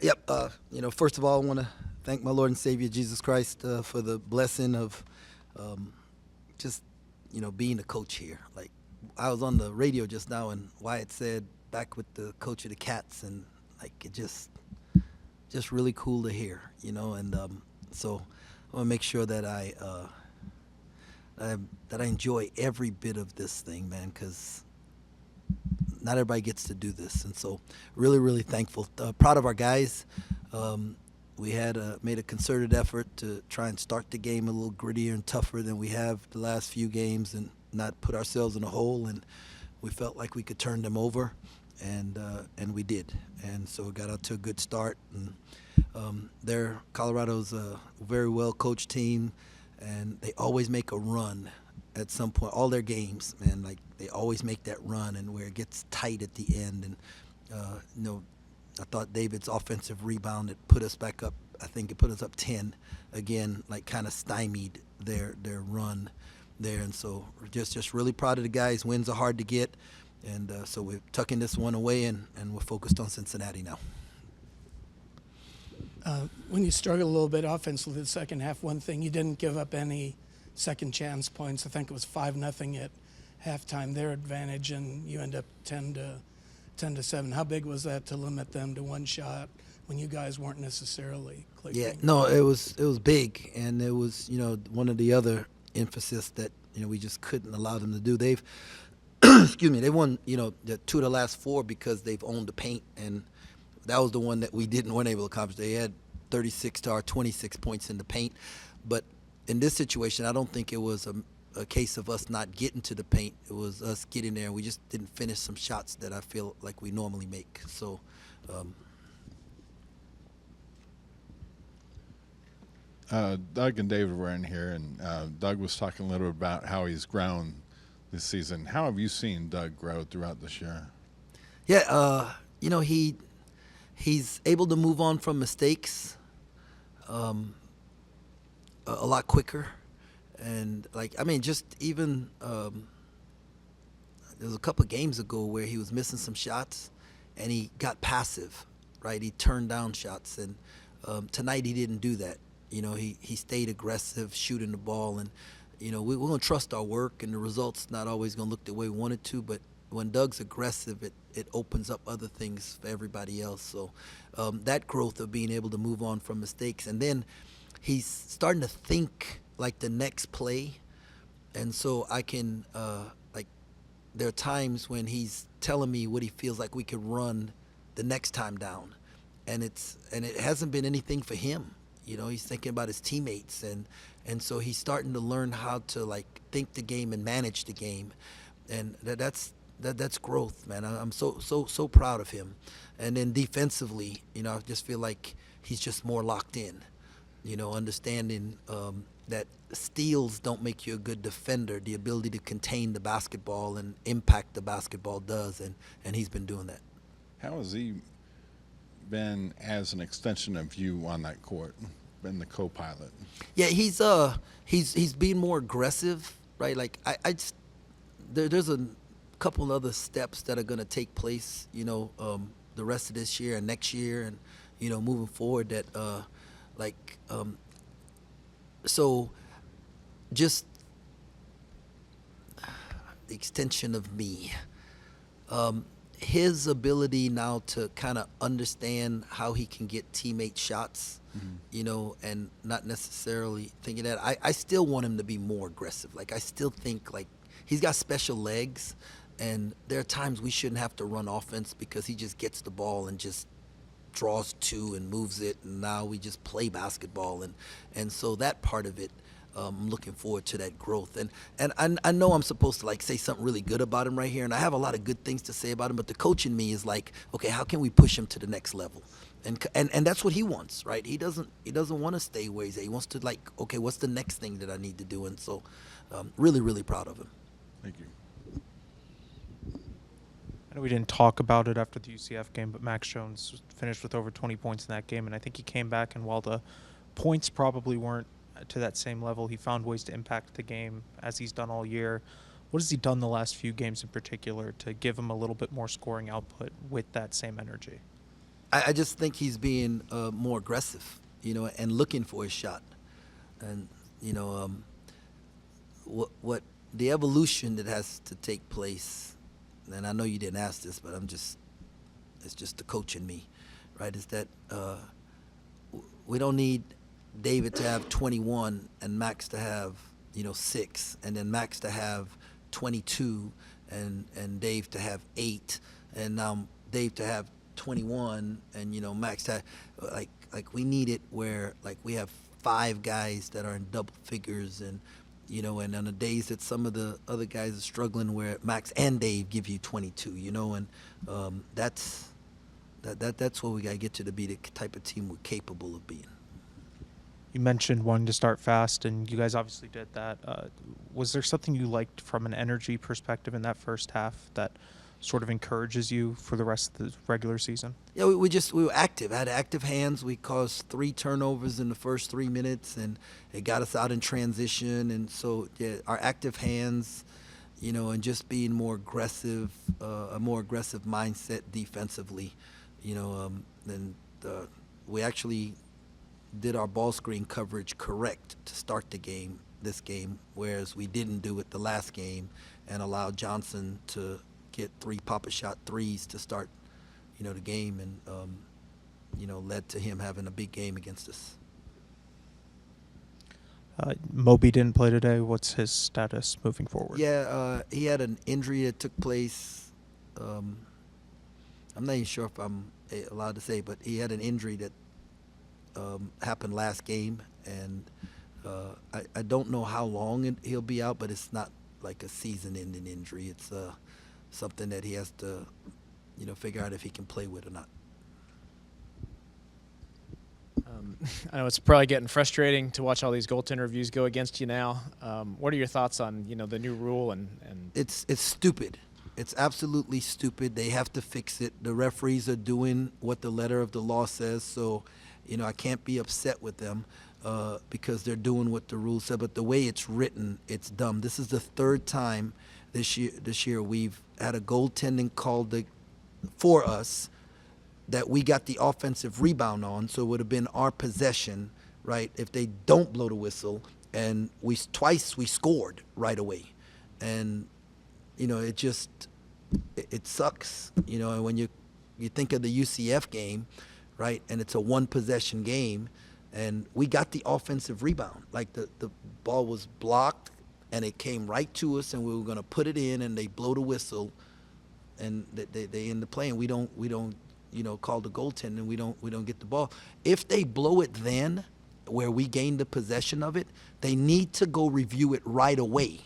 Yep. First of all, I want to thank my Lord and Savior Jesus Christ for the blessing of um, just being a coach here. Like I was on the radio just now, and Wyatt said back with the coach of the Cats, and like it just really cool to hear. And so I want to make sure that I enjoy every bit of this thing, man, because not everybody gets to do this, and so really, really thankful. Proud of our guys. Um, we had made a concerted effort to try and start the game a little grittier and tougher than we have the last few games, and not put ourselves in a hole. And we felt like we could turn them over, and we did. And so it got out to a good start. And Colorado's a very well coached team, and they always make a run at some point. All their games, man, like they always make that run, and where it gets tight at the end. And I thought David's offensive rebound that put us back up. I think it put us up 10 again, like kind of stymied their run there. And so we're just really proud of the guys. Wins are hard to get, and so we're tucking this one away, and we're focused on Cincinnati now. When you struggled a little bit offensively the second half, one thing, you didn't give up any second chance points. I think it was 5-0 at halftime, their advantage, and you end up 10-7. How big was that to limit them to one shot when you guys weren't necessarily clicking? Yeah, no, it was big, and it was one of the other emphasis that we just couldn't allow them to do. They've excuse me, they won the 2 of the last 4 because they've owned the paint, and that was the one that we weren't able to accomplish. They had 36 to our 26 points in the paint, but in this situation, I don't think it was a case of us not getting to the paint. It was us getting there, and we just didn't finish some shots that I feel like we normally make. So. Doug and David were in here, and Doug was talking a little bit about how he's grown this season. How have you seen Doug grow throughout this year? Yeah, he's able to move on from mistakes a lot quicker. And, just even there was a couple of games ago where he was missing some shots, and he got passive, right? He turned down shots, and tonight he didn't do that. He stayed aggressive, shooting the ball, and we're going to trust our work, and the results not always going to look the way we want it to, but when Doug's aggressive, it opens up other things for everybody else. So that growth of being able to move on from mistakes, and then he's starting to think like the next play, and so I can there are times when he's telling me what he feels like we could run the next time down, and it hasn't been anything for him. He's thinking about his teammates, and so he's starting to learn how to think the game and manage the game, and that's growth, man. I'm so proud of him. And then defensively, I just feel like he's just more locked in, understanding that steals don't make you a good defender. The ability to contain the basketball and impact the basketball does, and he's been doing that. How has he been as an extension of you on that court, been the co-pilot? Yeah, he's being more aggressive, right? Like there's a couple other steps that are going to take place, the rest of this year and next year, and moving forward. That so just the extension of me. His ability now to kind of understand how he can get teammate shots, and not necessarily thinking that. I still want him to be more aggressive. I still think he's got special legs, and there are times we shouldn't have to run offense because he just gets the ball and just draws 2 and moves it, and now we just play basketball, and so that part of it, I'm looking forward to that growth. And I know I'm supposed to say something really good about him right here, and I have a lot of good things to say about him, but the coach in me is okay, how can we push him to the next level? And that's what he wants, right? He doesn't want to stay where he's at. He wants to okay, what's the next thing that I need to do? And so really, really proud of him. Thank you. I know we didn't talk about it after the UCF game, but Max Jones finished with over 20 points in that game, and I think he came back, and while the points probably weren't to that same level, he found ways to impact the game as he's done all year. What has he done the last few games in particular to give him a little bit more scoring output with that same energy? I just think he's being more aggressive, and looking for his shot. And what the evolution that has to take place. And I know you didn't ask this, but it's just the coach in me, right? Is that we don't need David to have 21 and Max to have 6, and then Max to have 22 and Dave to have 8, and now Dave to have 21 and Max to have, like we need it where like we have 5 guys that are in double figures, and and on the days that some of the other guys are struggling, where Max and Dave give you 22, and that's what we got to get to be the type of team we're capable of being. You mentioned wanting to start fast, and you guys obviously did that. Was there something you liked from an energy perspective in that first half that sort of encourages you for the rest of the regular season? Yeah, we were active. Had active hands. We caused 3 turnovers in the first 3 minutes, and it got us out in transition. And so, yeah, our active hands, and just being more aggressive, a more aggressive mindset defensively, and we actually did our ball screen coverage correct to start this game, whereas we didn't do it the last game, and allowed Johnson to get 3 pop-up shot threes to start, the game, and led to him having a big game against us. Moby didn't play today. What's his status moving forward? Yeah, he had an injury that took place. I'm not even sure if I'm allowed to say, but he had an injury that happened last game, and I don't know how long he'll be out, but it's not like a season-ending injury. It's something that he has to, figure out if he can play with or not. I know it's probably getting frustrating to watch all these goaltender reviews go against you now. What are your thoughts on the new rule and It's stupid. It's absolutely stupid. They have to fix it. The referees are doing what the letter of the law says, so I can't be upset with them because they're doing what the rule said. But the way it's written, it's dumb. This is the 3rd time this year we've had a goaltending called for us that we got the offensive rebound on, so it would have been our possession, right, if they don't blow the whistle, and twice we scored right away. And it sucks, and when you think of the UCF game, right, and it's a 1-possession game, and we got the offensive rebound. Like the ball was blocked, and it came right to us, and we were going to put it in, and they blow the whistle, and they end the play, and we don't call the goaltender, and we don't get the ball. If they blow it then, where we gain the possession of it, they need to go review it right away.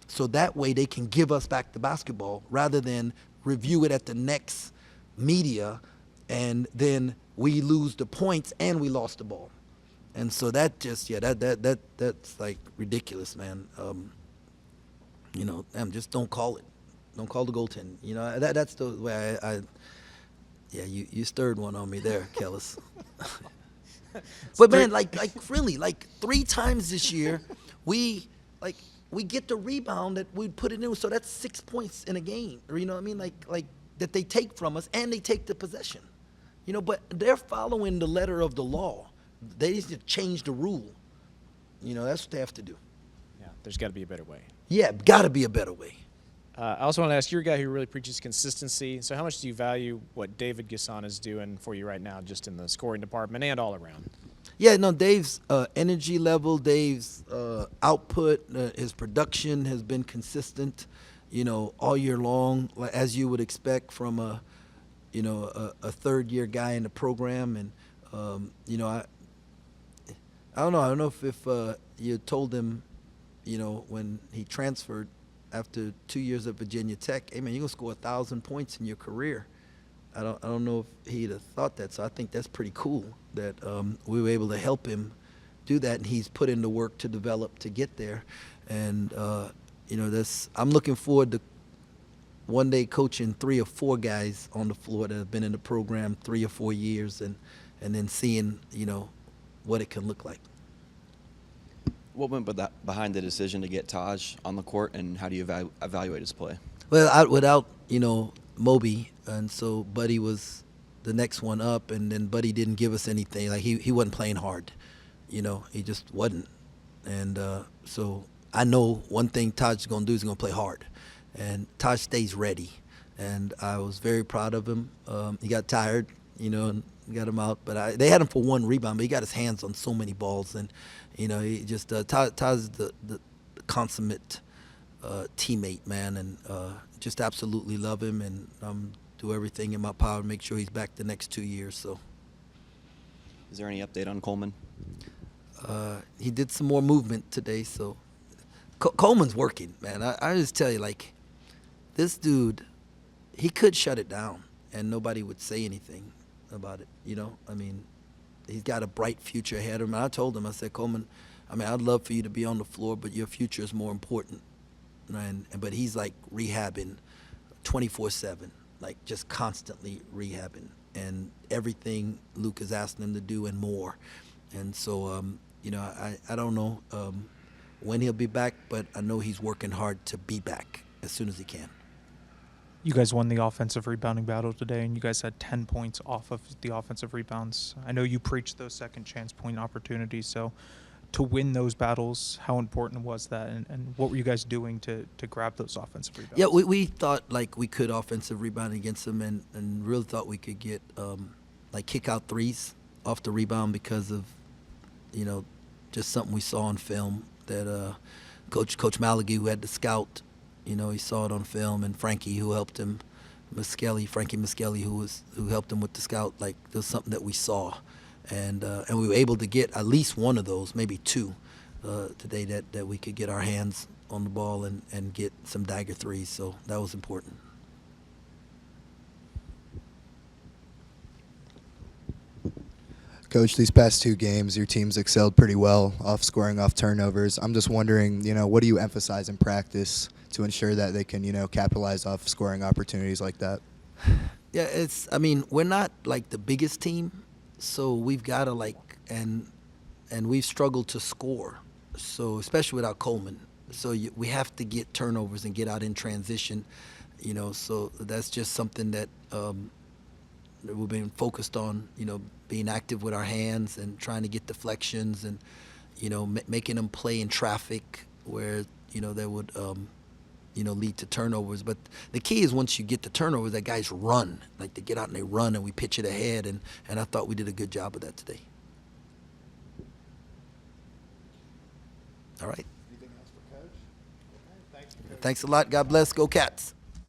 So that way they can give us back the basketball rather than review it at the next media, and then we lose the points and we lost the ball. And so that just, that's like ridiculous, man. Just don't call it. Don't call the goaltending. That's the way you stirred one on me there, Kellis. But man, like really, like 3 times this year, we get the rebound that we put it in, so that's 6 points in a game. Or you know what I mean? Like that they take from us, and they take the possession. But they're following the letter of the law. They need to change the rule. That's what they have to do. Yeah, there's got to be a better way. Yeah, got to be a better way. I also want to ask, you're a guy who really preaches consistency. So how much do you value what David Gasson is doing for you right now, just in the scoring department and all around? Yeah, no, Dave's energy level, Dave's output, his production has been consistent, all year long, as you would expect from a third-year guy in the program. And I don't know if you told him, when he transferred after 2 years at Virginia Tech, hey man, you're gonna score 1,000 points in your career. I don't know if he'd have thought that. So I think that's pretty cool that we were able to help him do that, and he's put in the work to develop to get there. And I'm looking forward to one day coaching 3 or 4 guys on the floor that have been in the program 3 or 4 years, and then seeing what it can look like. What went behind the decision to get Taj on the court, and how do you evaluate his play? Well, without Moby, and so Buddy was the next one up, and then Buddy didn't give us anything. Like he wasn't playing hard, he just wasn't. And so I know one thing Taj is going to do is going to play hard, and Taj stays ready. And I was very proud of him. He got tired, and got him out. But they had him for one rebound, but he got his hands on so many balls, and he just Taj is the consummate teammate, man, and just absolutely love him, and do everything in my power to make sure he's back the next 2 years. So. Is there any update on Coleman? He did some more movement today, so Coleman's working, man. I just tell you, like, this dude, he could shut it down, and nobody would say anything about it, I mean, he's got a bright future ahead of him. And I told him, I said, Coleman, I'd love for you to be on the floor, but your future is more important. But he's, like, rehabbing 24/7, like, just constantly rehabbing, and everything Luke is asking him to do and more. And so, I don't know when he'll be back, but I know he's working hard to be back as soon as he can. You guys won the offensive rebounding battle today, and you guys had 10 points off of the offensive rebounds. I know you preached those second chance point opportunities, so to win those battles, how important was that, and what were you guys doing to grab those offensive rebounds? Yeah, we thought like we could offensive rebound against them, and really thought we could get like kick out threes off the rebound because of just something we saw on film that Coach Malagy, who had the scout, he saw it on film, and Frankie, who helped him, Frankie Muskelly, who helped him with the scout. Like, there's something that we saw, and we were able to get at least one of those, maybe two, today that we could get our hands on the ball and get some dagger threes. So that was important. Coach, these past 2 games, your team's excelled pretty well off scoring off turnovers. I'm just wondering, what do you emphasize in practice to ensure that they can, capitalize off scoring opportunities like that? Yeah, we're not like the biggest team, so we've got to and we've struggled to score. So especially without Coleman, so we have to get turnovers and get out in transition, So that's just something that we've been focused on, being active with our hands and trying to get deflections and, making them play in traffic where, that would, lead to turnovers. But the key is once you get the turnovers, that guys run. Like, they get out and they run, and we pitch it ahead. And I thought we did a good job of that today. All right. Anything else for Coach? Okay, thanks. Thanks a lot. God bless. Go Cats.